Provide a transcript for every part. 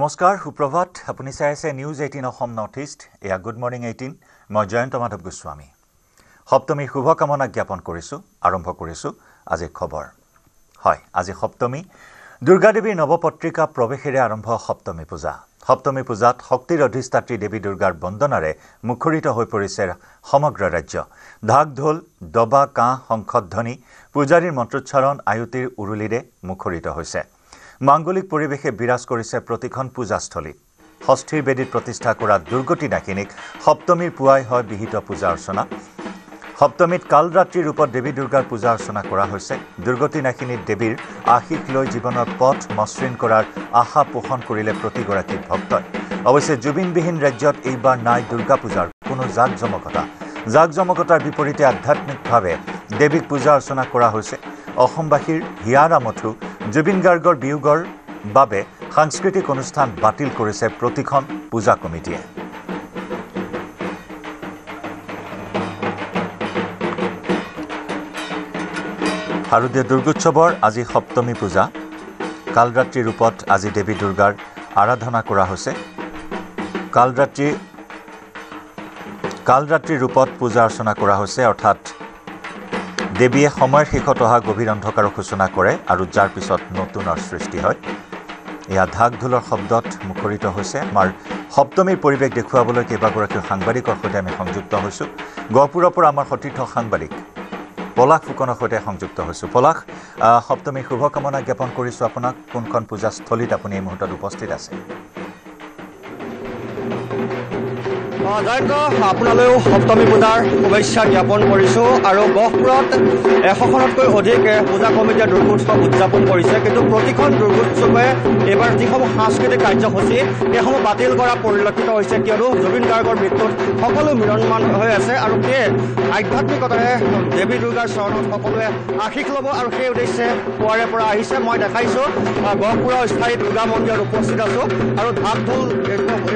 নমস্কাৰ সুপ্ৰভাত আপুনি চাই আছে নিউজ 18 অসম নৰ্থ ইষ্ট এয়া গুড মৰ্নিং 18 মই জয়ন্ত মাধৱ গোস্বামী সপ্তমীৰ শুভকামনা জ্ঞাপন কৰিছো আৰম্ভ কৰিছো আজি খবৰ হয় আজি সপ্তমী দুৰ্গা দেৱীৰ নৱপত্ৰিকা প্ৰৱেশেৰে আৰম্ভ সপ্তমী পূজাত শক্তিৰ অধিষ্ঠাত্ৰী দেৱী দুৰ্গাৰ বন্দনাৰে মুখৰিত হৈ পৰিছে সমগ্ৰ ৰাজ্য ঢাক ঢোল দবা কাঁহ শংখধ্বনি পূজাৰীৰ মন্ত্ৰোচ্চাৰণ আয়ুতিৰ উৰুলিৰে মুখৰিত হৈছে মাঙ্গলিক পৰিৱেশে বিৰাজ কৰিছে প্ৰতিখন পূজাস্থলী ষষ্ঠীৰ বেদীত প্ৰতিষ্ঠা কৰা দুৰ্গতি নাকিনীক সপ্তমীৰ পুৱাই হয় বিহিত পূজা অৰ্চনা সপ্তমীত কালৰাত্ৰি ৰূপত দেৱী দুৰ্গাৰ পূজা অৰ্চনা কৰা হৈছে দুৰ্গতি নাকিনীৰ দেৱীৰ আশীষ লৈ জীৱনৰ পথ মসৃণ কৰাৰ আশা পোষণ কৰিলে প্ৰতিগৰাকী ভক্তই অৱশ্যে জুবিনবিহীন ৰাজ্যত এইবাৰ নাই দুৰ্গা পূজাৰ কোনো জাকজমকতাৰ বিপৰীতে আধ্যাত্মিকভাৱে দেৱীক পূজা অৰ্চনা কৰা হৈছে অসমবাসীৰ হিয়াৰ আমঠু জুবিন গাৰ্গৰ বিয়োগৰ বাবে সাংস্কৃতিক অনুষ্ঠান বাতিল কৰিছে প্ৰতিখন পূজা কমিটিয়ে শাৰদীয় দুৰ্গোৎসৱৰ আজি সপ্তমী পূজা কালৰাত্ৰি ৰূপত আজি দেৱী দুৰ্গাৰ আৰাধনা কৰা হৈছে কালৰাত্ৰি ৰূপত পূজা অৰ্চনা কৰা হৈছে অৰ্থাৎ দেৱীয়ে সময়ৰ শেষত অহা গভীৰ অন্ধকাৰক সূচনা কৰে আৰু যাৰ পিছত নতুনৰ সৃষ্টি হয় এয়া ঢাক ঢোলৰ শব্দত মুখৰিত হৈছে আমাৰ সপ্তমীৰ পৰিৱেশ দেখুৱাবলৈ কেইবাগৰাকী সাংবাদিকৰ সৈতে আমি সংযুক্ত হৈছোঁ গহপুৰৰ পৰা আমাৰ সতীৰ্থ সাংবাদিক পলাশ ফুকনৰ সৈতে সংযুক্ত হৈছোঁ পলাশ সপ্তমীৰ শুভকামনা জ্ঞাপন কৰিছোঁ আপোনাক কোনখন পূজাস্থলীত আপুনি এই মুহূৰ্তত উপস্থিত আছে জয়ন্ত আপোনালৈও সপ্তমী পূজাৰ শুভেচ্ছা জ্ঞাপন কৰিছোঁ আৰু গহপুৰত 100খনতকৈ অধিক পূজা কমিটিয়ে দুৰ্গোৎসৱ উদযাপন কৰিছে কিন্তু প্ৰতিখন দুৰ্গোৎসৱে এইবাৰ যিসমূহ সাংস্কৃতিক কাৰ্যসূচী সেইসমূহ বাতিল কৰা পৰিলক্ষিত হৈছে কিয়নো জুবিন গাৰ্গৰ মৃত্যুত সকলো মিলনমান হৈ আছে আৰু সেই আধ্যাত্মিকতাৰে দেৱী দুৰ্গাৰ চৰণত সকলোৱে আশীষ ল'ব আৰু সেই উদ্দেশ্যে পুৱাৰে পৰা আহিছে মই দেখাইছোঁ গহপুৰৰ স্থায়ী দুৰ্গা মন্দিৰত উপস্থিত আছোঁ আৰু ঢাক ঢোল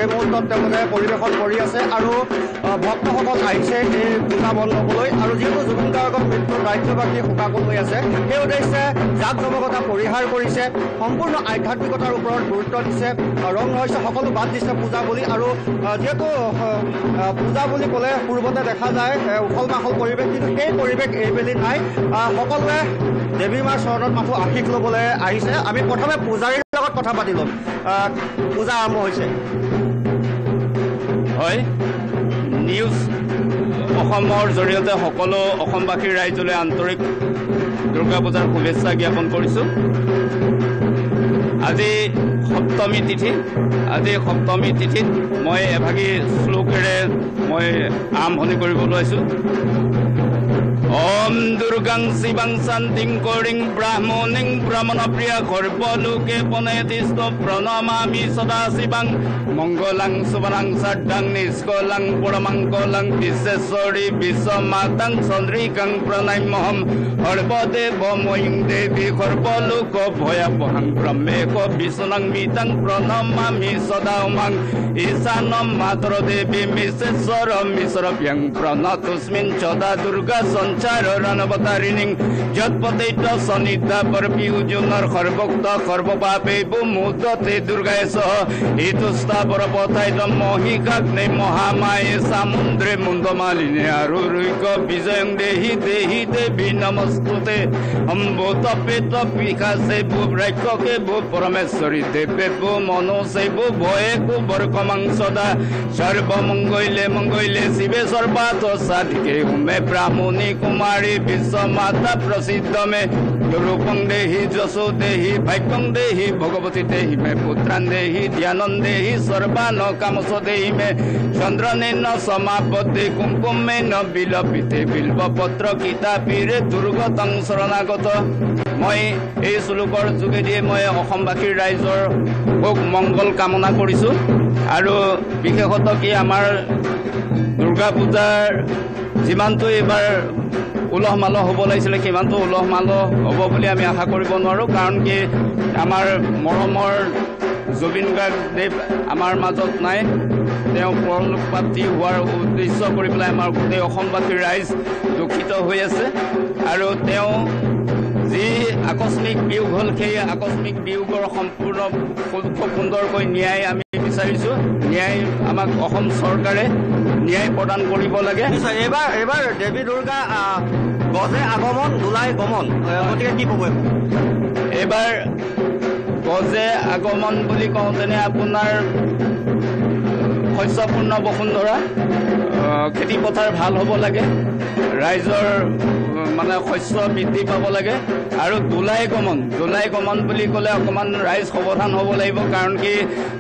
এই মুহূৰ্তত তেওঁলোকে পৰিৱেশন কৰি আছে আৰু ভক্তসকল আহিছে এই পূজা বন্ধ হ'বলৈ আৰু যিহেতু জুবিন গাৰ্গৰ মৃত্যুৰ ৰাজ্যবাসী শোকাকুল হৈ আছে সেই উদ্দেশ্যে জাকজমকতা পৰিহাৰ কৰিছে সম্পূৰ্ণ আধ্যাত্মিকতাৰ ওপৰত গুৰুত্ব দিছে ৰং হৈছে সকলো বাদ দিছে পূজা বুলি আৰু যিহেতু পূজা বুলি ক'লে পূৰ্বতে দেখা যায় উখল মাখল পৰিৱেশ কিন্তু সেই পৰিৱেশ এইবেলি নাই সকলোৱে দেৱী মাৰ চৰণত মাথো আশীষ ল'বলৈ আহিছে আমি প্ৰথমে পূজাৰীৰ লগত কথা পাতি ল'ম পূজা আৰম্ভ হৈছে হয় নিউজ অসমৰ জৰিয়তে সকলো অসমবাসীৰ ৰাইজলৈ আন্তৰিক দুৰ্গা পূজাৰ শুভেচ্ছা জ্ঞাপন কৰিছোঁ আজি সপ্তমী তিথিত মই এভাগী শ্লোকেৰে মই আৰম্ভণি কৰিব লৈছোঁ ওম দুৰ্গাং শিৱাং শান্তিং কৰিং ব্ৰাহ্মণিং ব্ৰহ্মণপ্ৰিয়া সৰ্বলোকে পনেতিষ্ঠ প্ৰণমামি সদা শিৱাং মংগলাং সুবনাং সাদ্ধাং নিষ্কলাং পৰমাংকলাং বিশ্বেশ্বৰী বিশ্বমাতাং চন্দ্ৰিকাং প্ৰণাম্যহম সৰ্বদেৱময়ীং দেৱী সৰ্বলোক ভয়াবহাং ব্ৰহ্মেক বিষ্ণুং মিতাং প্ৰণমামি সদা উমাং ঈশানম মাতৃ দেৱী বিশ্বেশ্বৰম ঈশ্বৰভ্যং প্ৰণতস্মিন সদা দুৰ্গা সঞ্চাৰণবতাৰিণীং যৎপতৈত সনিতা পৰপিউজনৰ সৰ্বক্ত সৰ্বপাপে মুদতে দুৰ্গায় সহ হিতুস্থাপৰ পথাইতম মহিকাগ্নে মহামায়ে সামুদ্ৰে মুণ্ডমালিনে আৰু ৰুইক বিজয়ং দেহি দেৱী নমস্তুতে অম্বুতপে তপিকাছে ভূপ ৰাক্ষকে ভূপ পৰমেশ্বৰী দেৱে ভূ মনোছে ভূ ভয়ে কুবৰ্কমাং সদা সৰ্বমঙ্গলে শিৱে সৰ্বাত সাধিকে উমে ব্ৰাহ্মণী কুমাৰী বিশ্বমাতা প্ৰসিদ্ধ মে ৰূপং দেহি যশো দেহি ভাগ্যং দেহি ভগৱতী দেহি মে পুত্ৰান দেহি জ্ঞানন দেহি সৰ্বান কামচ দেহি মে চন্দ্ৰনেন সমাপত্তি কুংকুমেন বিলপিতে বিল্বপত্ৰ কিতাপীৰে দুৰ্গতং শৰণাগত মই এই শ্লোকৰ যোগেদি মই অসমবাসীৰ ৰাইজৰ ভোগ মংগল কামনা কৰিছোঁ আৰু বিশেষত কি আমাৰ দুৰ্গা পূজাৰ যিমানটো এইবাৰ উলহ মালহ হ'ব লাগিছিলে সিমানটো উলহ মালহ হ'ব বুলি আমি আশা কৰিব নোৱাৰোঁ কাৰণ কি আমাৰ মৰমৰ জুবিন গাৰ্গদেৱ আমাৰ মাজত নাই তেওঁ পৰলোকপ্ৰাপ্তি হোৱাৰ উদ্দেশ্য কৰি পেলাই আমাৰ গোটেই অসমবাসীৰ ৰাইজ দুখিত হৈ আছে আৰু তেওঁ যি আকস্মিক বিয়োগ হ'ল সেই আকস্মিক বিয়োগৰ সম্পূৰ্ণ খুব সুন্দৰকৈ ন্যায় আমি বিচাৰিছোঁ ন্যায় আমাক অসম চৰকাৰে ন্যায় প্ৰদান কৰিব লাগে এইবাৰ দেৱী দুৰ্গা গজে আগমন দোলাই গমন গতিকে কি ক'ব এইবাৰ গজে আগমন বুলি কওঁতেনে আপোনাৰ শস্যপূৰ্ণ বসুন্ধৰা খেতি পথাৰ ভাল হ'ব লাগে ৰাইজৰ মানে শস্য বৃদ্ধি পাব লাগে আৰু দোলাই গমন বুলি ক'লে অকণমান ৰাইজ সাৱধান হ'ব লাগিব কাৰণ কি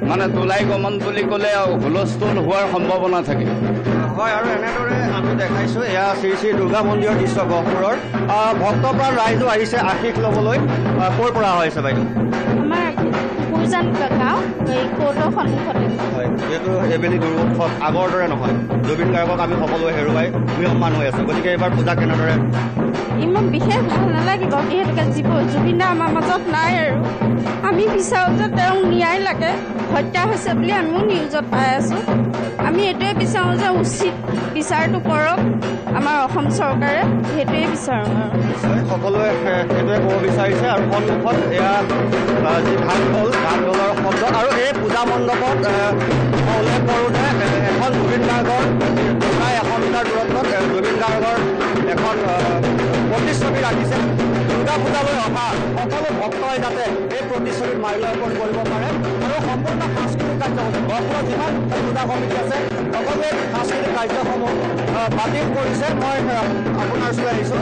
মানে দোলাই গমন বুলি ক'লে হুলস্থুল হোৱাৰ সম্ভাৱনা থাকে হয় আৰু এনেদৰে আমি দেখাইছোঁ এয়া শ্ৰী শ্ৰী দুৰ্গা মন্দিৰৰ দৃশ্য গহপুৰৰ ভক্তপ্ৰাণ ৰাইজো আহিছে আশীষ ল'বলৈ ক'ৰ পৰা আহিছে বাইদেউ আমাৰ গুৰজান গাঁও এই কোৰ্টৰ সন্মুখতে হয় যিহেতু এইবেলি দুৰ্গোৎসৱ আগৰ দৰে নহয় জুবিন গাৰ্গক আমি সকলোৱে হেৰুৱাই ম্ৰিয়মান হৈ আছোঁ গতিকে এইবাৰ পূজা কেনেদৰে ইমান বিশেষ ভাল নালাগিব যিহেতুকে জুবিন দা আমাৰ মাজত নাই আৰু আমি বিচাৰোঁ যে তেওঁক ন্যায় লাগে হত্যা হৈছে বুলি আমিও নিউজত পাই আছোঁ আমি এইটোৱে বিচাৰোঁ যে উচিত বিচাৰটো কৰক আমাৰ অসম চৰকাৰে সেইটোৱে বিচাৰোঁ আৰু সকলোৱে সেইটোৱে ক'ব বিচাৰিছে আৰু সন্মুখত এয়া যি ঢাক ঢোলৰ শব্দ আৰু এই পূজা মণ্ডপত উল্লেখ কৰোঁ যে এখন জুবিন গাৰ্গৰ প্ৰায় 100 মিটাৰ দূৰত্বত জুবিন গাৰ্গৰ এখন প্ৰতিচ্ছবি ৰাখিছে দুৰ্গা পূজালৈ অহা সকলো ভক্তই যাতে এই প্ৰতিচ্ছবিত মাল্যাৰ্পণ কৰিব পাৰে আৰু সম্পূৰ্ণ সাংস্কৃতিক কাৰ্যসূচী গহপুৰত যিমান পূজা সমিতি আছে সকলোৱে সাংস্কৃতিক কাৰ্যসমূহ বাতিল কৰিছে মই আপোনাৰ ওচৰলৈ আহিছোঁ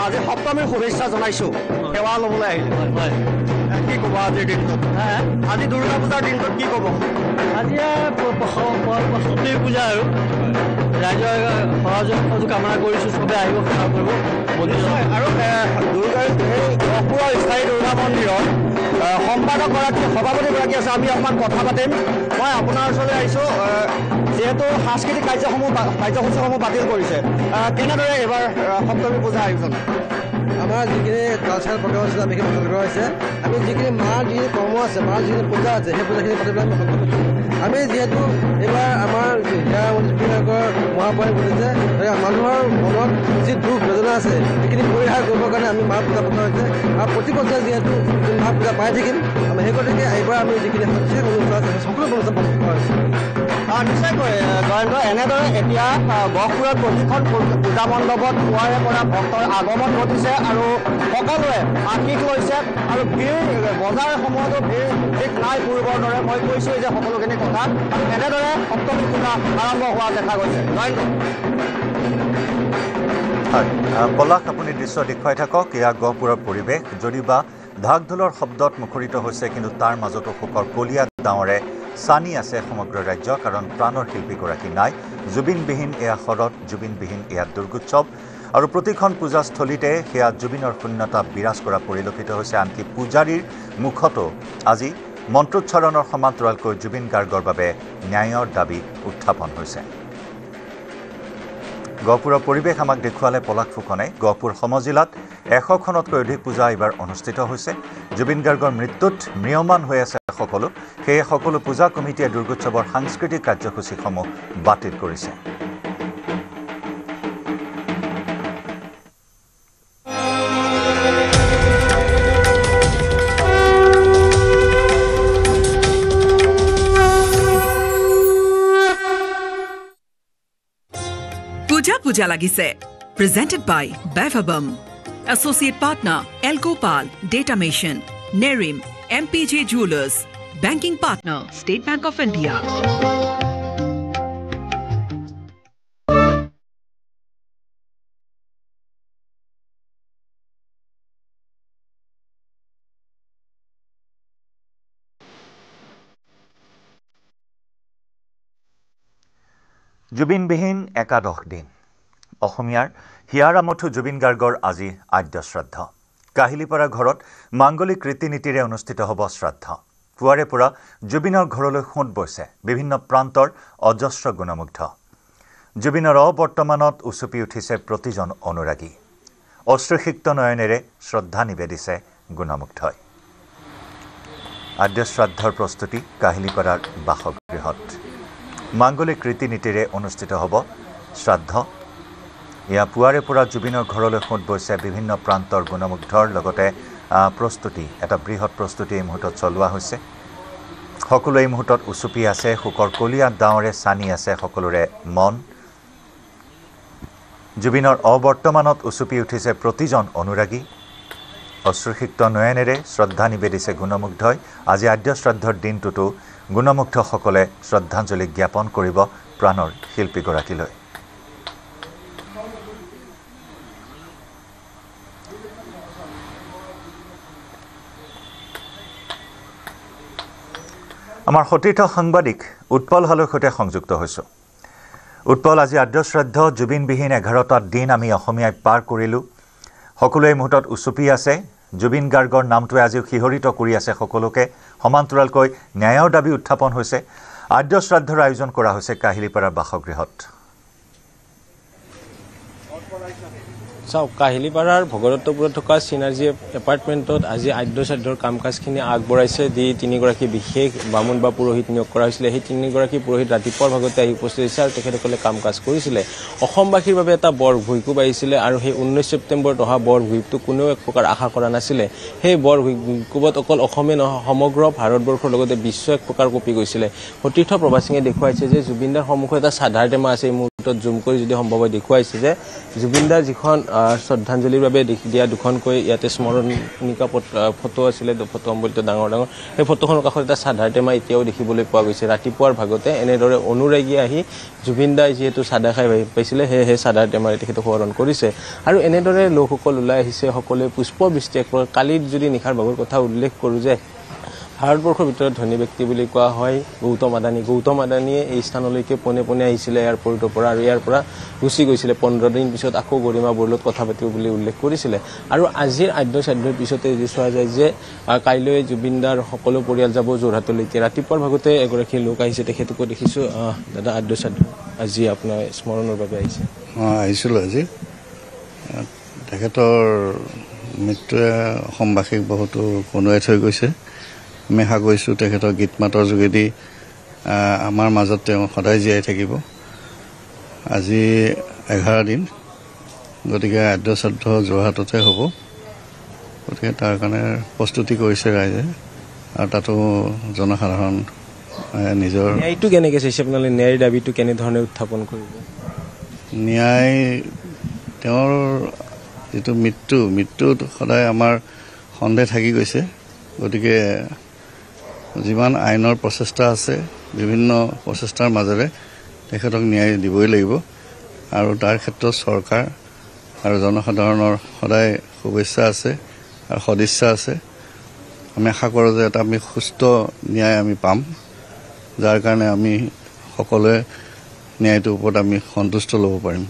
আজি সপ্তমীৰ শুভেচ্ছা জনাইছোঁ সেৱা ল'বলৈ আহিলোঁ হয় কি ক'ব আজিৰ দিনটোত আজি দুৰ্গা পূজাৰ দিনটোত কি ক'ব আজি সপ্তমী পূজা আৰু ৰাইজৰ সহযোগ কামনা কৰিছোঁ চবে আহিব সেৱা কৰিব নিশ্চয় আৰু দুৰ্গাৰ এই গহপুৰৰ স্থায়ী দুৰ্গা মন্দিৰৰ সম্পাদকগৰাকী সভাপতিগৰাকী আছে আমি অকণমান কথা পাতিম মই আপোনাৰ ওচৰলৈ আহিছোঁ যিহেতু সাংস্কৃতিক কাৰ্যসূচীসমূহ বাতিল কৰিছে কেনেদৰে এইবাৰ সপ্তমী পূজা আয়োজন আমাৰ যিখিনি কালচাৰেল প্ৰগ্ৰাম আছে আমি সেইখিনি বাতিল কৰা হৈছে আমি যিখিনি মাৰ যি কৰ্ম আছে মাৰ যিখিনি পূজা আছে সেই পূজাখিনি পাতিবলৈ আমি সক্ষম হৈছোঁ আমি যিহেতু এইবাৰ আমাৰ জুবিন গাৰ্গৰ মহাপ্ৰয়াণ ঘটিছে মানুহৰ মনত যি দুখ বেদনা আছে সেইখিনি পৰিহাৰ কৰিবৰ কাৰণে আমি মাৰ পূজা পতা হৈছে আৰু প্ৰতি বছৰে যিহেতু মাৰ পূজা পাই থাকিম আমি সেই গতিকে এইবাৰ আমি যিখিনি সঠিক অনুষ্ঠান আছে সকলো অনুষ্ঠান পালন কৰা হৈছে নিশ্চয়কৈ জয়ন্ত এনেদৰে এতিয়া গহপুৰৰ প্ৰতিখন পূজা মণ্ডপত পুৱাৰে পৰা ভক্তৰ আগমন ঘটিছে আৰু সকলোৱে আশীষ লৈছে আৰু ভিৰ বজাৰসমূহতো ভিৰ ঠিক নাই পূৰ্বৰ দৰে মই কৈছোঁ যে সকলোখিনি কথা আৰু এনেদৰে সপ্তমী পূজা আৰম্ভ হোৱা দেখা গৈছে জয়ন্ত হয় পলাশ আপুনি দৃশ্য দেখুৱাই থাকক এয়া গহপুৰৰ পৰিৱেশ যদিবা ঢাক ঢোলৰ শব্দত মুখৰিত হৈছে কিন্তু তাৰ মাজতো শোকৰ কলীয়া ডাৱৰে সানি আছে সমগ্ৰ ৰাজ্য কাৰণ প্ৰাণৰ শিল্পীগৰাকী নাই জুবিনবিহীন এয়া শৰৎ জুবিনবিহীন এয়া দুৰ্গোৎসৱ আৰু প্ৰতিখন পূজাস্থলীতে সেয়া জুবিনৰ শূন্যতা বিৰাজ কৰা পৰিলক্ষিত হৈছে আনকি পূজাৰীৰ মুখতো আজি মন্ত্ৰোচ্চাৰণৰ সমান্তৰালকৈ জুবিন গাৰ্গৰ বাবে ন্যায়ৰ দাবী উত্থাপন হৈছে গহপুৰৰ পৰিৱেশ আমাক দেখুৱালে পলাশ ফুকনে গহপুৰ সমজিলাত 100খনতকৈ অধিক পূজা এইবাৰ অনুষ্ঠিত হৈছে জুবিন গাৰ্গৰ মৃত্যুত ম্ৰিয়মান হৈ আছে সকলো সেয়ে সকলো পূজা কমিটিয়ে দুৰ্গোৎসৱৰ সাংস্কৃতিক কাৰ্যসূচীসমূহ বাতিল কৰিছে পূজা লাগিছে presented by Bevabum associate partner Elcopal Datamation Nerim MPJ Jewelers banking partner State Bank of India জুবিনবিহীন একাদশ দিন অসমীয়াৰ হিয়াৰামঠু জুবিন গাৰ্গৰ আজি আদ্য শ্ৰাদ্ধ কাহিলিপাৰা ঘৰত মাংগলিক ৰীতি নীতিৰে অনুষ্ঠিত হ'ব শ্ৰাদ্ধ পুৱাৰে পৰা জুবিনৰ ঘৰলৈ খুঁত বৈছে বিভিন্ন প্ৰান্তৰ অজস্ৰ গুণমুগ্ধ জুবিনৰ অবৰ্তমানত উচুপি উঠিছে প্ৰতিজন অনুৰাগী অশ্ৰুসিক্ত নয়নেৰে শ্ৰদ্ধা নিবেদিছে গুণমুগ্ধই আদ্য শ্ৰাদ্ধৰ প্ৰস্তুতি কাহিলিপাৰাৰ বাসগৃহত মাংগলিক ৰীতি নীতিৰে অনুষ্ঠিত হ'ব শ্ৰাদ্ধ ইয়া পুৱাৰে পৰা জুবিনৰ ঘৰলৈ সোঁত বৈছে বিভিন্ন প্ৰান্তৰ গুণমুগ্ধৰ লগতে প্ৰস্তুতি এটা বৃহৎ প্ৰস্তুতি এই মুহূৰ্তত চলোৱা হৈছে সকলো এই মুহূৰ্তত উচুপি আছে শোকৰ কলীয়া ডাৱৰে চানি আছে সকলোৰে মন জুবিনৰ অবৰ্তমানত উচুপি উঠিছে প্ৰতিজন অনুৰাগী অশ্ৰুসিক্ত নয়নেৰে শ্ৰদ্ধা নিবেদিছে গুণমুগ্ধই আজি আদ্য শ্ৰাদ্ধৰ দিনটোতো গুণমুগ্ধসকলে শ্ৰদ্ধাঞ্জলি জ্ঞাপন কৰিব প্ৰাণৰ শিল্পীগৰাকীলৈ আমাৰ সতীৰ্থ সাংবাদিক উৎপল হালৰ সৈতে সংযুক্ত হৈছোঁ উৎপল আজি আদ্য শ্ৰাদ্ধ জুবিনবিহীন 11টা দিন আমি অসমীয়াই পাৰ কৰিলোঁ সকলোৱে মুহূৰ্তত উচুপি আছে জুবিন গাৰ্গৰ নামটোৱে আজিও শিহৰিত কৰি আছে সকলোকে সমান্তৰালকৈ ন্যায়ৰ দাবী উত্থাপন হৈছে আদ্য শ্ৰাদ্ধৰ আয়োজন কৰা হৈছে কাহিলীপাৰাৰ বাসগৃহত চাওক কাহিলীপাৰাৰ ভগদত্তপুৰত থকা চিনাৰ্জি এপাৰ্টমেণ্টত আজি আদ্য শ্ৰাদ্ধৰ কাম কাজখিনি আগবঢ়াইছে দি তিনিগৰাকী বিশেষ বামুণ বা পুৰোহিত নিয়োগ কৰা হৈছিলে সেই তিনিগৰাকী পুৰোহিত ৰাতিপুৱাৰ ভাগতে আহি উপস্থিত হৈছে আৰু তেখেতসকলে কাম কাজ কৰিছিলে অসমবাসীৰ বাবে এটা বৰ ভূঁইকোপ আহিছিলে আৰু সেই 19 ছেপ্টেম্বৰত অহা বৰ ভূঁইকোপটো কোনেও এক প্ৰকাৰ আশা কৰা নাছিলে সেই বৰ ভূঁইকোপত অকল অসমে নহয় সমগ্ৰ ভাৰতবৰ্ষৰ লগতে বিশ্ব এক প্ৰকাৰ কঁপি গৈছিলে সতীৰ্থ প্ৰভা সিঙে দেখুৱাইছে যে জুবিনদাৰ সন্মুখত এটা চাধাৰ টেমা আছে এই মুহূৰ্তত জুম কৰি যদি সম্ভৱ হয় দেখুৱাইছে যে জুবিনদাৰ যিখন শ্ৰদ্ধাঞ্জলিৰ বাবে দিয়া দুখনকৈ ইয়াতে স্মৰণিকা ফটো আছিলে ফটো সম্বলিত ডাঙৰ ডাঙৰ সেই ফটোখনৰ কাষত এটা চাধাৰ টেমা এতিয়াও দেখিবলৈ পোৱা গৈছে ৰাতিপুৱাৰ ভাগতে এনেদৰে অনুৰাগী আহি জুবিনদাই যিহেতু চাদা খাই পাইছিলে সেয়েহে চাধাৰ টেমাৰে তেখেতক সোঁৱৰণ কৰিছে আৰু এনেদৰে লোকসকল ওলাই আহিছে সকলোৱে পুষ্পবৃষ্টি কালিৰ যদি নিশাৰ ভাগৰ কথা উল্লেখ কৰোঁ যে ভাৰতবৰ্ষৰ ভিতৰত ধনী ব্যক্তি বুলি কোৱা হয় গৌতম আদানীয়ে এই স্থানলৈকে পোনে পোনে আহিছিলে এয়াৰপৰ্টৰ পৰা আৰু ইয়াৰ পৰা গুচি গৈছিলে 15 দিন পিছত আকৌ গৰিমা বৰলত কথা পাতিব বুলি উল্লেখ কৰিছিলে আৰু আজিৰ আদ্য শ্ৰাদ্ধৰ পিছতে যদি চোৱা যায় যে কাইলৈ জুবিনদাৰ সকলো পৰিয়াল যাব যোৰহাটলৈকে ৰাতিপুৱাৰ ভাগতে এগৰাকী লোক আহিছে তেখেতকো দেখিছোঁ দাদা আদ্য শ্ৰাদ্ধ আজি আপোনাৰ স্মৰণৰ বাবে আহিছে আহিছিলোঁ আজি তেখেতৰ মৃত্যুৱে অসমবাসীক বহুতো কন্দুৱাই থৈ গৈছে আমি আশা কৰিছোঁ তেখেতৰ গীত মাতৰ যোগেদি আমাৰ মাজত তেওঁ সদায় জীয়াই থাকিব আজি 11 দিন গতিকে আদ্য শ্ৰাদ্ধ যোৰহাটতে হ'ব গতিকে তাৰ কাৰণে প্ৰস্তুতি কৰিছে ৰাইজে আৰু তাতো জনসাধাৰণ নিজৰ ন্যায়টো কেনেকৈ চাইছে আপোনালোকে ন্যায়ৰ দাবীটো কেনেধৰণে উত্থাপন কৰিব ন্যায় তেওঁৰ যিটো মৃত্যুত সদায় আমাৰ সন্দেহ থাকি গৈছে গতিকে যিমান আইনৰ প্ৰচেষ্টা আছে বিভিন্ন প্ৰচেষ্টাৰ মাজেৰে তেখেতক ন্যায় দিবই লাগিব আৰু তাৰ ক্ষেত্ৰত চৰকাৰ আৰু জনসাধাৰণৰ সদায় শুভেচ্ছা আছে আৰু সদিচ্ছা আছে আমি আশা কৰোঁ যে এটা আমি সুস্থ ন্যায় আমি পাম যাৰ কাৰণে আমি সকলোৱে ন্যায়টোৰ ওপৰত আমি সন্তুষ্ট ল'ব পাৰিম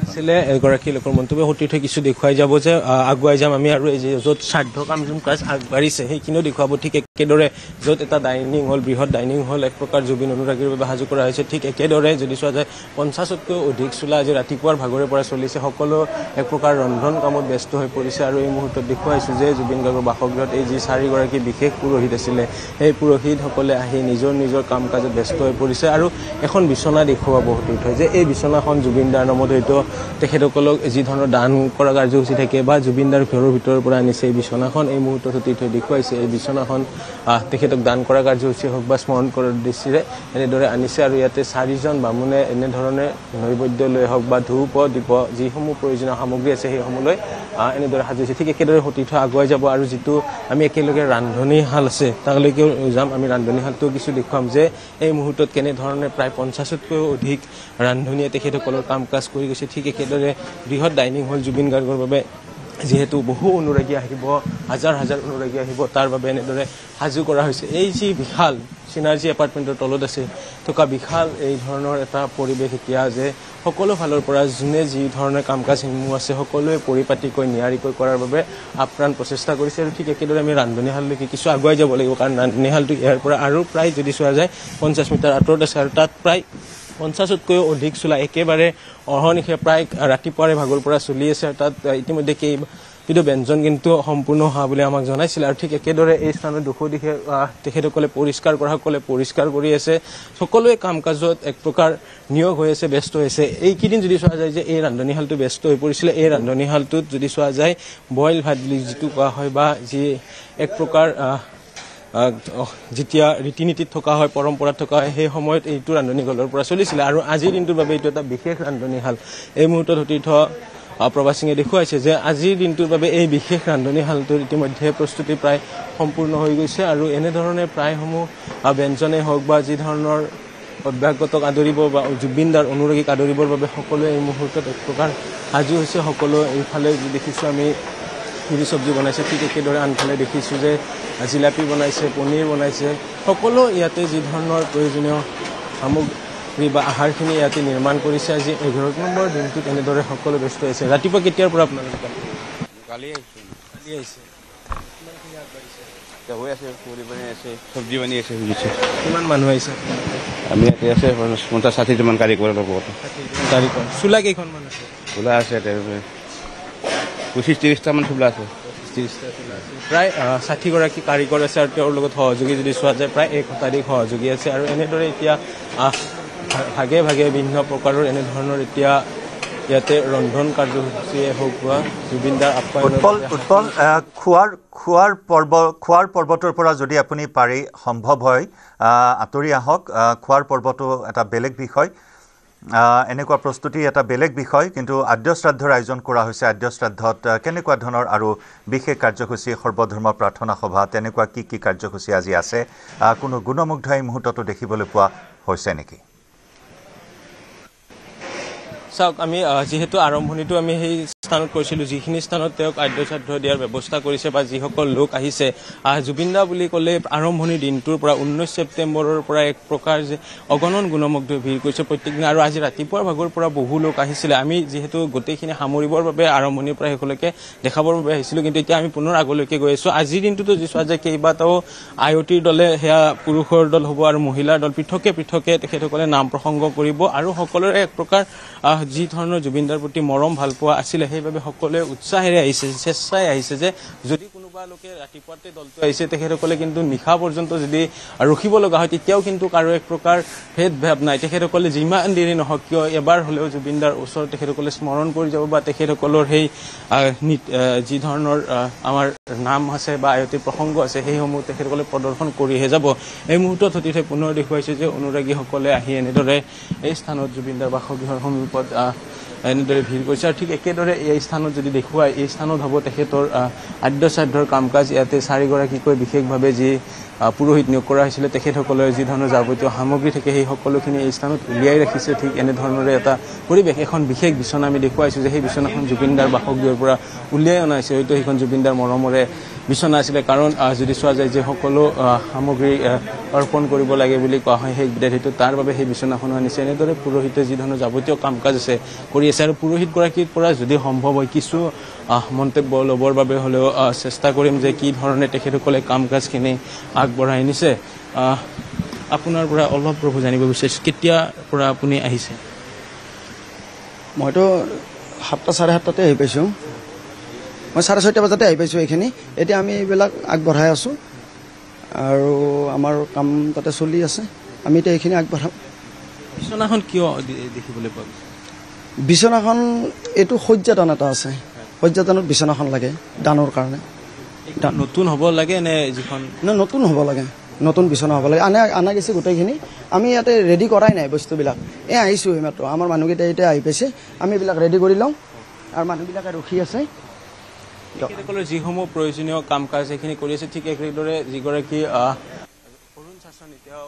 আছিলে এগৰাকী লোকৰ মন্তব্য সতীৰ্থ কিছু দেখুৱাই যাব যে আগুৱাই যাম আমি আৰু এই য'ত শ্ৰাদ্ধ কাম যোন কাজ আগবাঢ়িছে সেইখিনিও দেখুৱাব ঠিক একেদৰে য'ত এটা ডাইনিং হল বৃহৎ ডাইনিং হল এক প্ৰকাৰ জুবিন অনুৰাগীৰ বাবে সাজু কৰা হৈছে ঠিক একেদৰে যদি চোৱা যায় 50তকৈ অধিক চোলা আজি ৰাতিপুৱাৰ ভাগৰে পৰা চলিছে সকলো এক প্ৰকাৰ ৰন্ধন কামত ব্যস্ত হৈ পৰিছে আৰু এই মুহূৰ্তত দেখুৱাইছোঁ যে জুবিন গাৰ্গৰ বাসগৃহত এই যি 4গৰাকী বিশেষ পুৰোহিত আছিলে সেই পুৰোহিতসকলে আহি নিজৰ কাম কাজত ব্যস্ত হৈ পৰিছে আৰু এখন বিচনা দেখুৱাব সতীৰ্থ যে এই বিচনাখন জুবিনদাৰ নামত হয়তো তেখেতসকলক যি ধৰণৰ দান কৰা কাৰ্যসূচী থাকে বা জুবিনদাৰ ঘৰৰ ভিতৰৰ পৰা আনিছে এই বিচনাখন এই মুহূৰ্তত সতীৰ্থই দেখুৱাইছে এই বিচনাখন তেখেতক দান কৰা কাৰ্যসূচী হওক বা স্মৰণ কৰাৰ দৃষ্টিৰে এনেদৰে আনিছে আৰু ইয়াতে 4জন বামুণে এনেধৰণে নৈবেদ্য লৈ হওক বা ধূপ দীপ যিসমূহ প্ৰয়োজনীয় সামগ্ৰী আছে সেইসমূহ লৈ এনেদৰে সাজিছে ঠিক একেদৰে সতীৰ্থ আগুৱাই যাব আৰু যিটো আমি একেলগে ৰান্ধনীশাল আছে তালৈকেও যাম আমি ৰান্ধনীশালটোও কিছু দেখুৱাম যে এই মুহূৰ্তত কেনেধৰণে প্ৰায় 50তকৈও অধিক ৰান্ধনীয়ে তেখেতসকলৰ কাম কাজ কৰি গৈছে ঠিক একেদৰে বৃহৎ ডাইনিং হল জুবিন গাৰ্গৰ বাবে যিহেতু বহু অনুৰাগী আহিব হাজাৰ অনুৰাগী আহিব তাৰ বাবে এনেদৰে সাজু কৰা হৈছে এই যি বিশাল চিনাৰ্জি এপাৰ্টমেণ্টৰ তলত আছে থকা বিশাল এই ধৰণৰ এটা পৰিৱেশ এতিয়া যে সকলো ফালৰ পৰা যোনে যি ধৰণৰ কাম কাজসমূহ আছে সকলোৱে পৰিপাটিকৈ নিয়াৰিকৈ কৰাৰ বাবে আপ্ৰাণ প্ৰচেষ্টা কৰিছে আৰু ঠিক একেদৰে আমি ৰান্ধনীশাললৈকে কিছু আগুৱাই যাব লাগিব কাৰণ ৰান্ধনীশালটো ইয়াৰ পৰা আৰু প্ৰায় যদি চোৱা যায় 50 মিটাৰ আঁতৰত আছে আৰু তাত প্ৰায় 50তকৈও অধিক চোলা একেবাৰে অহৰ্নিশে প্ৰায় ৰাতিপুৱাৰে ভাগৰ পৰা চলি আছে তাত ইতিমধ্যে কিন্তু ব্যঞ্জন কিন্তু সম্পূৰ্ণ হোৱা বুলি আমাক জনাইছিল আৰু ঠিক একেদৰে এই স্থানত দুশ দিশে তেখেতসকলে পৰিষ্কাৰ কৰাসকলে পৰিষ্কাৰ কৰি আছে সকলোৱে কাম কাজত এক প্ৰকাৰ নিয়োগ হৈ আছে ব্যস্ত হৈছে এইকেইদিন যদি চোৱা যায় যে এই ৰান্ধনীশালটো ব্যস্ত হৈ পৰিছিলে এই ৰান্ধনীশালটোত যদি চোৱা যায় বইল ভাত বুলি যিটো কোৱা হয় বা যি এক প্ৰকাৰ যেতিয়া ৰীতি নীতিত থকা হয় পৰম্পৰাত থকা হয় সেই সময়ত এইটো ৰান্ধনীশালৰ পৰা চলিছিলে আৰু আজিৰ দিনটোৰ বাবে এইটো এটা বিশেষ ৰান্ধনীশাল এই মুহূৰ্তত সতীৰ্থ প্ৰভাত সিঙে দেখুৱাইছে যে আজিৰ দিনটোৰ বাবে এই বিশেষ ৰান্ধনীশালটোৰ ইতিমধ্যে প্ৰস্তুতি প্ৰায় সম্পূৰ্ণ হৈ গৈছে আৰু এনেধৰণে প্ৰায়সমূহ ব্যঞ্জনেই হওক বা যি ধৰণৰ অভ্যাগতক আদৰিব বা জুবিনদাৰ অনুৰাগীক আদৰিবৰ বাবে সকলোৱে এই মুহূৰ্তত এক প্ৰকাৰ সাজু হৈছে সকলোৱে এইফালে দেখিছোঁ আমি পুৰি চব্জি বনাইছে ঠিক একেদৰে আনফালে দেখিছোঁ যে জিলাপি বনাইছে পনীৰ বনাইছে সকলো ইয়াতে যি ধৰণৰ প্ৰয়োজনীয় সামগ্ৰী বা আহাৰখিনি ইয়াতে নিৰ্মাণ কৰিছে আজি 11 নম্বৰ দিনটোত এনেদৰে সকলো ব্যস্ত হৈছে ৰাতিপুৱা কেতিয়াৰ পৰা আপোনালোকে কালি আহিছে হৈ আছে পুৰি বনাই আছে চব্জি বনাই আছে বুজিছে কিমান মানুহ আহিছে আমি ইয়াতে আছে 50-60 মান কাৰিকৰ লগত কাৰিকৰ চোলা কেইখনমান আছে চোলা আছে 25-30টা মান চোলা আছে প্ৰায় 60গৰাকী কাৰিকৰ আছে আৰু তেওঁৰ লগত সহযোগী যদি চোৱা যায় প্ৰায় 1 শতাধিক সহযোগী আছে আৰু এনেদৰে এতিয়া ভাগে ভাগে বিভিন্ন প্ৰকাৰৰ এনেধৰণৰ এতিয়া ইয়াতে ৰন্ধন কাৰ্যসূচীয়ে হওক বা জুবিনদাৰ উৎপল খোৱাৰ পৰ্বটোৰ পৰা যদি আপুনি পাৰি সম্ভৱ হয় আঁতৰি আহক খোৱাৰ পৰ্বটো এটা বেলেগ বিষয় এনেকুৱা প্ৰস্তুতি এটা বেলেগ বিষয় কিন্তু আদ্য শ্ৰাদ্ধৰ আয়োজন কৰা হৈছে আদ্য শ্ৰাদ্ধত কেনেকুৱা ধৰণৰ আৰু বিশেষ কাৰ্যসূচী সৰ্বধৰ্ম প্ৰাৰ্থনা সভা তেনেকুৱা কি কাৰ্যসূচী আজি আছে কোনো গুণমুগ্ধ এই মুহূৰ্তটো দেখিবলৈ পোৱা হৈছে নেকি চাওক আমি যেহেতু আৰম্ভণিটো আমি সেই স্থানত কৰিছিলোঁ যিখিনি স্থানত তেওঁক আদ্য শ্ৰাদ্ধ দিয়াৰ ব্যৱস্থা কৰিছে বা যিসকল লোক আহিছে জুবিনদা বুলি ক'লে আৰম্ভণিৰ দিনটোৰ পৰা 19 ছেপ্টেম্বৰৰ পৰা এক প্ৰকাৰ যে অগণন গুণমুগ্ধ ভিৰ কৰিছে প্ৰত্যেক দিন আৰু আজি ৰাতিপুৱাৰ ভাগৰ পৰা বহু লোক আহিছিলে আমি যিহেতু গোটেইখিনি সামৰিবৰ বাবে আৰম্ভণিৰ পৰা শেষলৈকে দেখাবৰ বাবে আহিছিলোঁ কিন্তু এতিয়া আমি পুনৰ আগলৈকে গৈ আছোঁ আজিৰ দিনটোতো যি চোৱা যায় কেইবাটাও আইঅ'টিৰ দলে সেয়া পুৰুষৰ দল হ'ব আৰু মহিলাৰ দল পৃথকে তেখেতসকলে নাম প্ৰসংগ কৰিব আৰু সকলোৰে এক প্ৰকাৰ যি ধৰণৰ জুবিনদাৰ প্ৰতি মৰম ভাল পোৱা আছিলে সেইবাবে সকলোৱে উৎসাহেৰে আহিছে স্বেচ্ছাই আহিছে যে যদি কোনোবা লোকে ৰাতিপুৱাতে দলটো আহিছে তেখেতসকলে কিন্তু নিশা পৰ্যন্ত যদি ৰখিব লগা হয় তেতিয়াও কিন্তু কাৰো এক প্ৰকাৰ ভেদভাৱ নাই তেখেতসকলে যিমান দেৰি নহওক কিয় এবাৰ হ'লেও জুবিনদাৰ ওচৰত তেখেতসকলে স্মৰণ কৰি যাব বা তেখেতসকলৰ সেই যি ধৰণৰ আমাৰ নাম আছে বা আয়তীৰ প্ৰসংগ আছে সেইসমূহ তেখেতসকলে প্ৰদৰ্শন কৰিহে যাব এই মুহূৰ্তত সতীৰ্থে পুনৰ দেখুৱাইছে যে অনুৰাগীসকলে আহি এনেদৰে এই স্থানত জুবিনদাৰ বাসগৃহৰ সমীপত এনেদৰে ভিৰ কৰিছে আৰু ঠিক একেদৰে এই স্থানত যদি দেখুৱায় এই স্থানত হ'ব তেখেতৰ আদ্য শ্ৰাদ্ধৰ কাম কাজ ইয়াতে 4গৰাকীকৈ বিশেষভাৱে যি পুৰোহিত নিয়োগ কৰা হৈছিলে তেখেতসকলৰ যি ধৰণৰ যাৱতীয় সামগ্ৰী থাকে সেই সকলোখিনি এই স্থানত উলিয়াই ৰাখিছে ঠিক এনেধৰণৰে এটা পৰিৱেশ এখন বিশেষ বিচনা আমি দেখুৱাইছোঁ যে সেই বিচনাখন জুবিনদাৰ বাসগৃহৰ পৰা উলিয়াই অনা হৈছে হয়তো সেইখন জুবিনদাৰ মৰমৰে বিচনা আছিলে কাৰণ যদি চোৱা যায় যে সকলো সামগ্ৰী অৰ্পণ কৰিব লাগে বুলি কোৱা হয় সেই বিদ্যাৰ্থীটো তাৰ বাবে সেই বিচনাখনো আনিছে এনেদৰে পুৰোহিতে যি ধৰণৰ যাৱতীয় কাম কাজ আছে কৰি আছে আৰু পুৰোহিতগৰাকীৰ পৰা যদি সম্ভৱ হয় কিছু মন্তব্য ল'বৰ বাবে হ'লেও চেষ্টা কৰিম যে কি ধৰণে তেখেতসকলে কাম কাজখিনি আগবঢ়াই নিছে আপোনাৰ পৰা অলপ প্ৰভু জানিব বিচাৰিছোঁ কেতিয়াৰ পৰা আপুনি আহিছে মইতো 7:30 আহি পাইছোঁ মই 6:30 বজাতে আহি পাইছোঁ এইখিনি এতিয়া আমি এইবিলাক আগবঢ়াই আছোঁ আৰু আমাৰ কাম তাতে চলি আছে আমি এতিয়া এইখিনি আগবঢ়াম বিচনাখন কিয় দেখিবলৈ পোৱা গৈছে বিচনাখন এইটো শয্যাদান এটা আছে শয্যাদানত বিচনাখন লাগে দানৰ কাৰণে নতুন হ'ব লাগে নে যিখন নতুন হ'ব লাগে নতুন বিচনা হ'ব লাগে আনা গৈছে গোটেইখিনি আমি ইয়াতে ৰেডি কৰাই নাই বস্তুবিলাক আহিছোঁ এইমাত্ৰ আমাৰ মানুহকেইটা এতিয়া আহি পাইছে আমি এইবিলাক ৰেডি কৰি লওঁ আৰু মানুহবিলাকে ৰখি আছে তেখেতসকলৰ যিসমূহ প্ৰয়োজনীয় কাম কাজ সেইখিনি কৰি আছে ঠিক একেদৰে যিগৰাকী অৰুণ শাসন এতিয়াও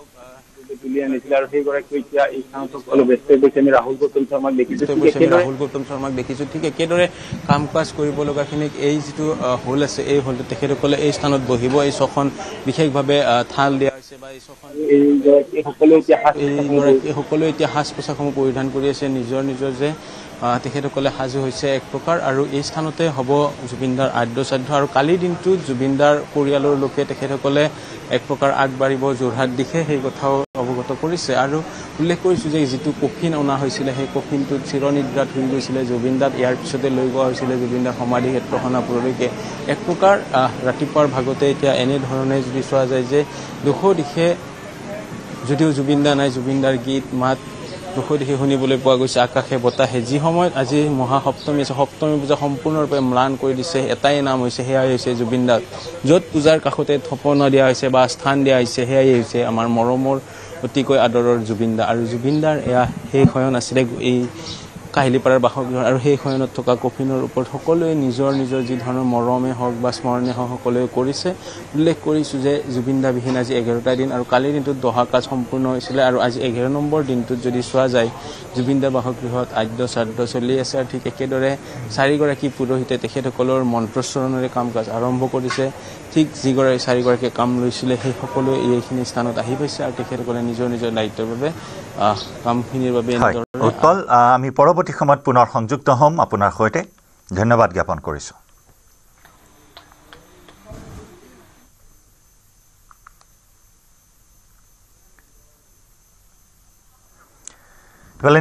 তুলি আনিছিলে আৰু সেইগৰাকী এতিয়া এই স্থানত অলপ ব্যস্ত গৈছে আমি ৰাহুল গৌতম শৰ্মাক দেখিছোঁ ঠিক একেদৰে কাম কাজ কৰিব লগাখিনিক এই যিটো হল আছে এই হলটো তেখেতসকলে এই স্থানত বহিব এই ছখন বিশেষভাৱে থাল দিয়া হৈছে বা এই ছখন সকলোৱে এতিয়া সাজ পোছাকসমূহ পৰিধান কৰি আছে নিজৰ যে তেখেতসকলে সাজু হৈছে এক প্ৰকাৰ আৰু এই স্থানতে হ'ব জুবিনদাৰ আদ্যশ্ৰাদ্ধ আৰু কালিৰ দিনটোত জুবিনদাৰ পৰিয়ালৰ লোকে তেখেতসকলে এক প্ৰকাৰ আগবাঢ়িব যোৰহাট দিশে সেই কথাও অৱগত কৰিছে আৰু উল্লেখ কৰিছোঁ যে যিটো কফিন অনা হৈছিলে সেই কফিনটোত চিৰনিদ্ৰাত হৈ গৈছিলে জুবিনদাক ইয়াৰ পিছতে লৈ যোৱা হৈছিলে জুবিনদাৰ সমাধি ক্ষেত্ৰ সোণাপুৰলৈকে এক প্ৰকাৰ ৰাতিপুৱাৰ ভাগতে এতিয়া এনেধৰণে যদি চোৱা যায় যে দুখো দিশে যদিও জুবিনদা নাই জুবিনদাৰ গীত মাত দুখো দিশে শুনিবলৈ পোৱা গৈছে আকাশে বতাহে যি সময়ত আজি মহাসপ্তমী আছে সপ্তমী পূজা সম্পূৰ্ণৰূপে ম্লান কৰি দিছে এটাই নাম হৈছে সেয়াই হৈছে জুবিনদাক য'ত পূজাৰ কাষতে থপনা দিয়া হৈছে বা স্থান দিয়া হৈছে সেয়াই হৈছে আমাৰ মৰমৰ অতিকৈ আদৰৰ জুবিনদা আৰু জুবিনদাৰ এয়া সেই শয়ন আছিলে এই কাহিলীপাৰাৰ বাসগৃহ আৰু সেই শয়নত থকা কফিনৰ ওপৰত সকলোৱে নিজৰ নিজৰ যি ধৰণৰ মৰমে হওক বা স্মৰণে হওক সকলোৱে কৰিছে উল্লেখ কৰিছোঁ যে জুবিনদাবিহীন আজি 11টা দিন আৰু কালিৰ দিনটোত দহা কাজ সম্পূৰ্ণ হৈছিলে আৰু আজি 11 নম্বৰ দিনটোত যদি চোৱা যায় জুবিনদাৰ বাসগৃহত আদ্য শ্ৰাদ্ধ চলি আছে আৰু ঠিক একেদৰে 4গৰাকী পুৰোহিতে তেখেতসকলৰ মন্ত্ৰস্মৰণেৰে কাম কাজ আৰম্ভ কৰিছে ঠিক যিগৰাকী 4গৰাকীয়ে কাম লৈছিলে সেই সকলোৱে এইখিনি স্থানত আহি পাইছে আৰু তেখেতসকলে নিজৰ নিজৰ দায়িত্বৰ বাবে কামখিনিৰ বাবে উৎপল আমি পৰৱৰ্তী সময়ত পুনৰ সংযুক্ত হ'ম আপোনাৰ সৈতে ধন্যবাদ জ্ঞাপন কৰিছোঁ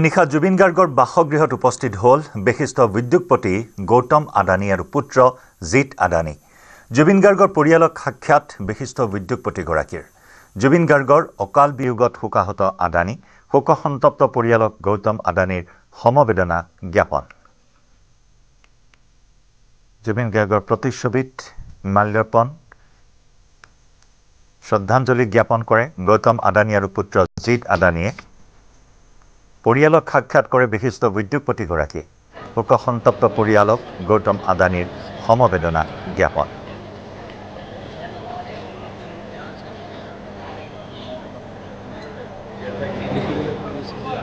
নিশা জুবিন গাৰ্গৰ বাসগৃহত উপস্থিত হ'ল বিশিষ্ট উদ্যোগপতি গৌতম আদানী আৰু পুত্ৰ জিৎ আদানী জুবিন গাৰ্গৰ পৰিয়ালক সাক্ষাৎ বিশিষ্ট উদ্যোগপতিগৰাকীৰ জুবিন গাৰ্গৰ অকাল বিয়োগত শোকাহত আদানী শোকসন্তপ্ত পৰিয়ালক গৌতম আদানীৰ সমবেদনা জ্ঞাপন জুবিন গাৰ্গৰ প্ৰতিচ্ছবিত মাল্যাৰ্পণ শ্ৰদ্ধাঞ্জলি জ্ঞাপন কৰে গৌতম আদানী আৰু পুত্ৰ জিৎ আদানীয়ে পৰিয়ালক সাক্ষাৎ কৰে বিশিষ্ট উদ্যোগপতিগৰাকীয়ে শোকসন্তপ্ত পৰিয়ালক গৌতম আদানীৰ সমবেদনা জ্ঞাপন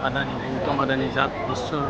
আদানী গৌতম আদানী জাত বিশ্বৰ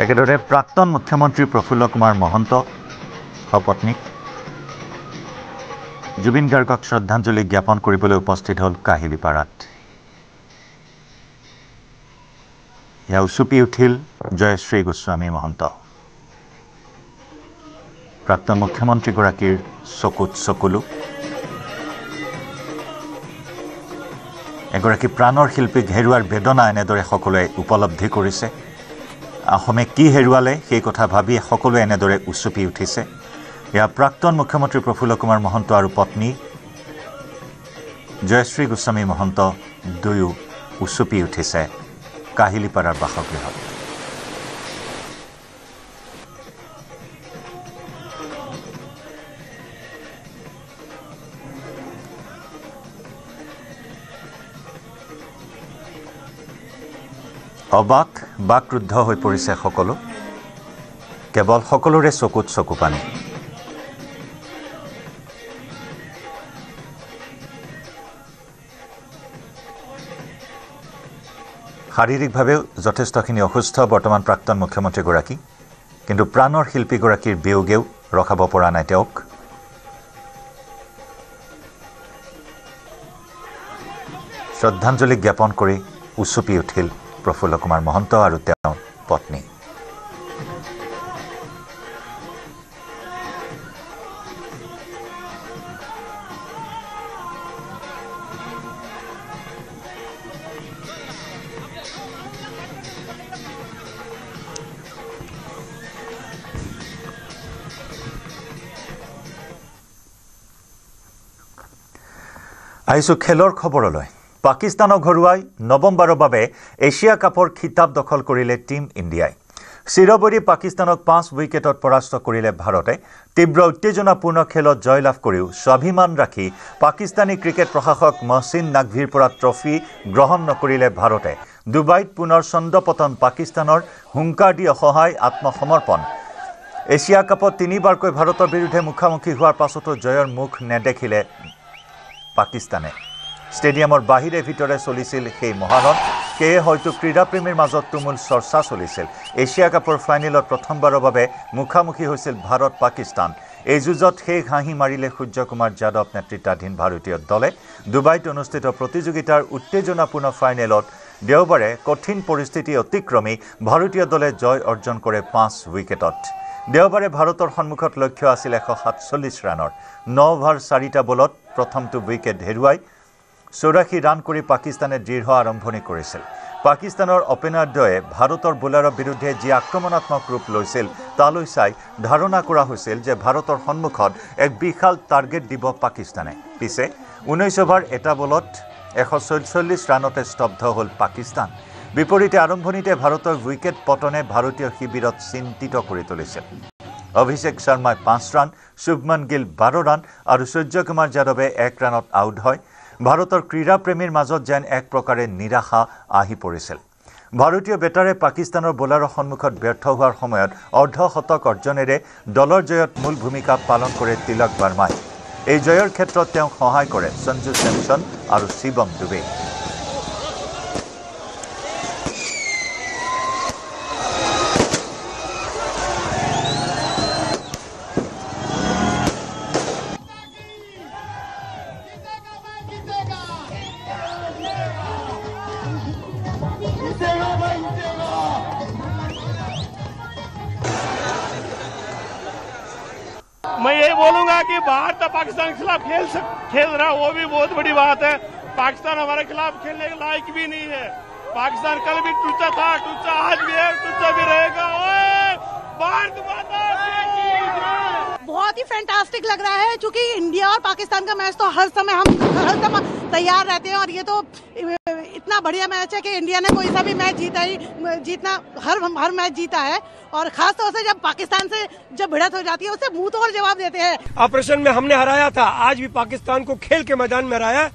একেদৰে প্ৰাক্তন মুখ্যমন্ত্ৰী প্ৰফুল্ল কুমাৰ মহন্ত সপত্নীক জুবিন গাৰ্গক শ্ৰদ্ধাঞ্জলি জ্ঞাপন কৰিবলৈ উপস্থিত হ'ল কাহিলীপাৰাত ইয়া উচুপি উঠিল জয়শ্ৰী গোস্বামী মহন্ত প্ৰাক্তন মুখ্যমন্ত্ৰীগৰাকীৰ চকুত চকুলো এগৰাকী প্ৰাণৰ শিল্পীক হেৰুৱাৰ বেদনা এনেদৰে সকলোৱে উপলব্ধি কৰিছে অসমে কি হেৰুৱালে সেই কথা ভাবি সকলোৱে এনেদৰে উচুপি উঠিছে ইয়া প্ৰাক্তন মুখ্যমন্ত্ৰী প্ৰফুল্ল কুমাৰ মহন্ত আৰু পত্নী জয়শ্ৰী গোস্বামী মহন্ত দুয়ো উচুপি উঠিছে কাহিলীপাৰাৰ বাসগৃহত অবাক বাকৰুদ্ধ হৈ পৰিছে সকলো কেৱল সকলোৰে চকুত চকু পানী শাৰীৰিকভাৱেও যথেষ্টখিনি অসুস্থ বৰ্তমান প্ৰাক্তন মুখ্যমন্ত্ৰীগৰাকী কিন্তু প্ৰাণৰ শিল্পীগৰাকীৰ বিয়োগেও ৰখাব পৰা নাই তেওঁক শ্ৰদ্ধাঞ্জলি জ্ঞাপন কৰি উচুপি উঠিল প্ৰফুল্ল কুমাৰ মহন্ত আৰু তেওঁৰ পত্নী আহিছোঁ খেলৰ খবৰলৈ পাকিস্তানক হৰুৱাই নৱমবাৰৰ বাবে এছিয়া কাপৰ খিতাপ দখল কৰিলে টিম ইণ্ডিয়াই চিৰবৈৰী পাকিস্তানক 5 উইকেটত পৰাস্ত কৰিলে ভাৰতে তীব্ৰ উত্তেজনাপূৰ্ণ খেলত জয়লাভ কৰিও স্বাভিমান ৰাখি পাকিস্তানী ক্ৰিকেট প্ৰশাসক মহচিন নাকভিৰ পৰা ট্ৰফি গ্ৰহণ নকৰিলে ভাৰতে ডুবাইত পুনৰ চন্দ্ৰপতন পাকিস্তানৰ হুংকাৰ দি অসহায় আত্মসমৰ্পণ এছিয়া কাপত 3বাৰকৈ ভাৰতৰ বিৰুদ্ধে মুখামুখি হোৱাৰ পাছতো জয়ৰ মুখ নেদেখিলে পাকিস্তানে ষ্টেডিয়ামৰ বাহিৰে ভিতৰে চলিছিল সেই মহাৰণ সেয়ে হয়তো ক্ৰীড়াপ্ৰেমীৰ মাজত তুমুল চৰ্চা চলিছিল এছিয়া কাপৰ ফাইনেলত প্ৰথমবাৰৰ বাবে মুখামুখি হৈছিল ভাৰত পাকিস্তান এই যুঁজত শেষ হাঁহি মাৰিলে সূৰ্যকুমাৰ যাদৱ নেতৃত্বাধীন ভাৰতীয় দলে ডুবাইত অনুষ্ঠিত প্ৰতিযোগিতাৰ উত্তেজনাপূৰ্ণ ফাইনেলত দেওবাৰে কঠিন পৰিস্থিতি অতিক্ৰমি ভাৰতীয় দলে জয় অৰ্জন কৰে 5 উইকেটত দেওবাৰে ভাৰতৰ সন্মুখত লক্ষ্য আছিল 147 ৰানৰ 9 অভাৰ 4টা বলত প্ৰথমটো উইকেট হেৰুৱাই 84 ৰান কৰি পাকিস্তানে দৃঢ় আৰম্ভণি কৰিছিল পাকিস্তানৰ অপেনাৰদ্বয়ে ভাৰতৰ বোলাৰৰ বিৰুদ্ধে যি আক্ৰমণাত্মক ৰূপ লৈছিল তালৈ চাই ধাৰণা কৰা হৈছিল যে ভাৰতৰ সন্মুখত এক বিশাল টাৰ্গেট দিব পাকিস্তানে পিছে 19 অভাৰ এটা বলত 144 ৰানতে স্তব্ধ হ'ল পাকিস্তান বিপৰীতে আৰম্ভণিতে ভাৰতৰ উইকেট পতনে ভাৰতীয় শিবিৰত চিন্তিত কৰি তুলিছিল অভিষেক শৰ্মাই 5 ৰান শুভমন গিল 12 ৰান আৰু সূৰ্যকুমাৰ যাদৱে 1 ৰানত আউট হয় ভাৰতৰ ক্ৰীড়াপ্ৰেমীৰ মাজত যেন এক প্ৰকাৰে নিৰাশা আহি পৰিছিল ভাৰতীয় বেটাৰে পাকিস্তানৰ বোলাৰৰ সন্মুখত ব্যৰ্থ হোৱাৰ সময়ত অৰ্ধশতক অৰ্জনেৰে দলৰ জয়ত মূল ভূমিকা পালন কৰে তিলক বাৰ্মাই এই জয়ৰ ক্ষেত্ৰত তেওঁক সহায় কৰে সঞ্জু চেমছন আৰু শিৱম দুবে मैं यही बोलूंगा कि भारत पाकिस्तान के खिलाफ खेल रहा वो भी बहुत बड़ी बात है पाकिस्तान हमारे खिलाफ खेलने के लायक भी नहीं है पाकिस्तान कल भी टूचा था टूचा आज भी है टूचा भी रहेगा भारत माता बहुत ही फैंटास्टिक लग रहा है क्योंकि इंडिया और पाकिस्तान का मैच तो हर समय तैयार रहते हैं और ये तो इतना बढ़िया मैच है कि इंडिया ने कोई सा भी मैच जीतना हर मैच जीता है और खास तौर से जब पाकिस्तान से जब भिड़त हो जाती है उससे मुंह तोड़ जवाब देते हैं ऑपरेशन में हमने हराया था आज भी पाकिस्तान को खेल के मैदान में हराया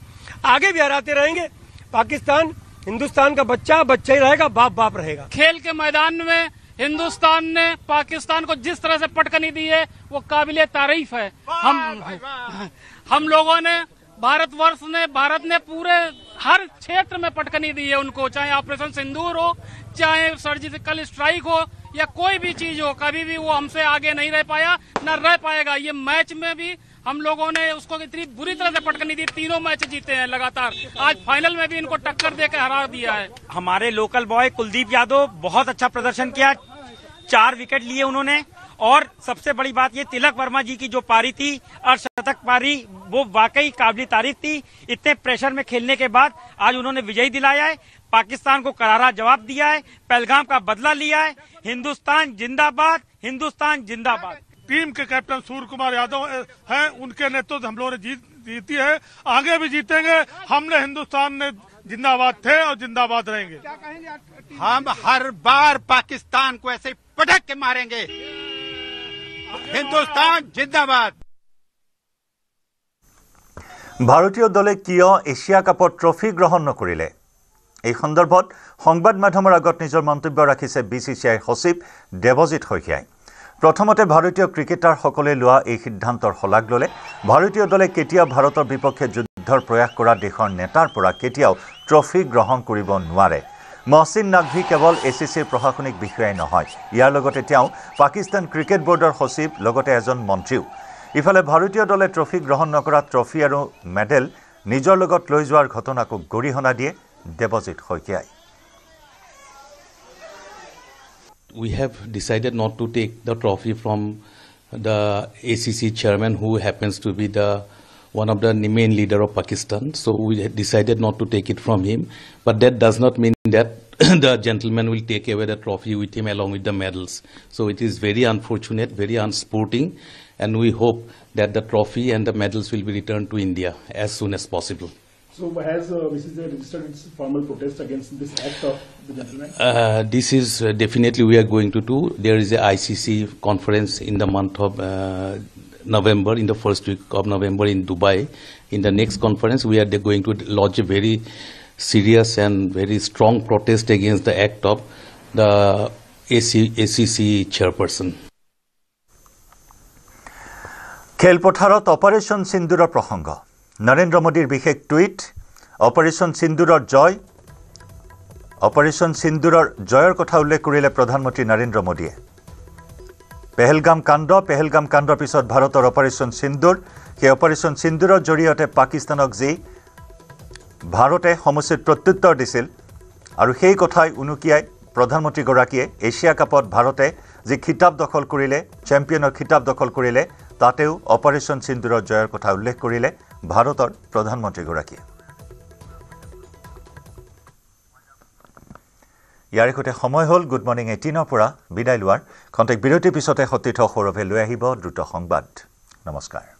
आगे भी हराते रहेंगे पाकिस्तान हिंदुस्तान का बच्चा ही रहेगा बाप रहेगा खेल के मैदान में हिंदुस्तान ने पाकिस्तान को जिस तरह से पटकनी दी है वो काबिले तारीफ है हम लोगों ने भारत ने पूरे हर क्षेत्र में पटकनी दी है उनको चाहे ऑपरेशन सिंदूर हो चाहे सर्जिकल स्ट्राइक हो या कोई भी चीज हो कभी भी वो हमसे आगे नहीं रह पाया न रह पाएगा ये मैच में भी हम लोगों ने उसको इतनी बुरी तरह से पटकनी दी 3 मैच जीते हैं लगातार आज फाइनल में भी इनको टक्कर देकर हरा दिया है हमारे लोकल बॉय कुलदीप यादव बहुत अच्छा प्रदर्शन किया 4 विकेट लिए उन्होंने और सबसे बड़ी बात ये तिलक वर्मा जी की जो पारी थी अर्धशतक पारी वो वाकई काबिल तारीफ थी इतने प्रेशर में खेलने के बाद आज उन्होंने विजयी दिलाया है पाकिस्तान को करारा जवाब दिया है पहलगाम का बदला लिया है हिंदुस्तान जिंदाबाद टीम के कैप्टन सूर्य कुमार यादव हैं उनके नेतृत्व हम लोगों ने जीती है आगे भी जीतेंगे हमने हिंदुस्तान ने जिंदाबाद थे और जिंदाबाद रहेंगे हम हर बार पाकिस्तान को ऐसे पटक के मारेंगे हिंदुस्तान जिंदाबाद ভাৰতীয় দলে কিয় এছিয়া কাপত ট্ৰফি গ্ৰহণ নকৰিলে এই সন্দৰ্ভত সংবাদ মাধ্যমৰ আগত নিজৰ মন্তব্য ৰাখিছে বিসিসিআই সচিব দেৱজিৎ শইকীয়াই প্ৰথমতে ভাৰতীয় ক্ৰিকেটাৰসকলে লোৱা এই সিদ্ধান্তৰ শলাগ ল'লে ভাৰতীয় দলে কেতিয়াও ভাৰতৰ বিপক্ষে যুদ্ধৰ প্ৰয়াস কৰা দেশৰ নেতাৰ পৰা কেতিয়াও ট্ৰফি গ্ৰহণ কৰিব নোৱাৰে মহচিন নাকভি কেৱল এচিচিৰ প্ৰশাসনিক বিষয়াই নহয় ইয়াৰ লগতে তেওঁ পাকিস্তান ক্ৰিকেট বোৰ্ডৰ সচিব লগতে এজন মন্ত্ৰীও ইফালে ভাৰতীয় দলে ট্ৰফি গ্ৰহণ নকৰা ট্ৰফি আৰু মেডেল নিজৰ লগত লৈ যোৱাৰ ঘটনাক গৰিহণা দিয়ে দেৱজিৎ শইকীয়াই We have decided not to take the trophy from the ACC chairman who happens to be one of the main leader of Pakistan. So we decided not to take it from him. But that does not mean that the gentleman will take away the trophy with him along with the medals. So it is very unfortunate, very unsporting. And we hope that the trophy and the medals will be returned to India as soon as possible. So has BCCI registered its formal protest against this act of the gentleman? This is definitely we are going to do. There is a ICC conference in the month of November, in the first week of November in Dubai. In the next conference, we are going to launch a very serious and very strong protest against the act of the ACC chairperson. খেলপথাৰত operation সিন্দুৰৰ প্ৰসংগ নৰেন্দ্ৰ মোদীৰ বিশেষ tweet operation সিন্দুৰৰ জয়ৰ কথা উল্লেখ কৰিলে প্ৰধানমন্ত্ৰী নৰেন্দ্ৰ মোদীয়ে পেহেলগাম কাণ্ডৰ পিছত ভাৰতৰ অপাৰেশ্যন সিন্দুৰ সেই অপাৰেশ্যন সিন্দুৰৰ জৰিয়তে পাকিস্তানক যি ভাৰতে সমুচিত প্ৰত্যুত্তৰ দিছিল আৰু সেই কথাই উনুকিয়াই প্ৰধানমন্ত্ৰীগৰাকীয়ে এছিয়া কাপত ভাৰতে যি খিতাপ দখল কৰিলে চেম্পিয়নৰ খিতাপ দখল কৰিলে তাতেও অপাৰেশ্যন সিন্দুৰৰ জয়ৰ কথা উল্লেখ কৰিলে ভাৰতৰ প্ৰধানমন্ত্ৰীগৰাকীয়ে ইয়াৰ সৈতে সময় হ'ল গুড মৰ্নিং 18 পৰা বিদায় লোৱাৰ খন্তেক বিৰতিৰ পিছতে সতীৰ্থ সৌৰভে লৈ আহিব দ্ৰুত সংবাদ নমস্কাৰ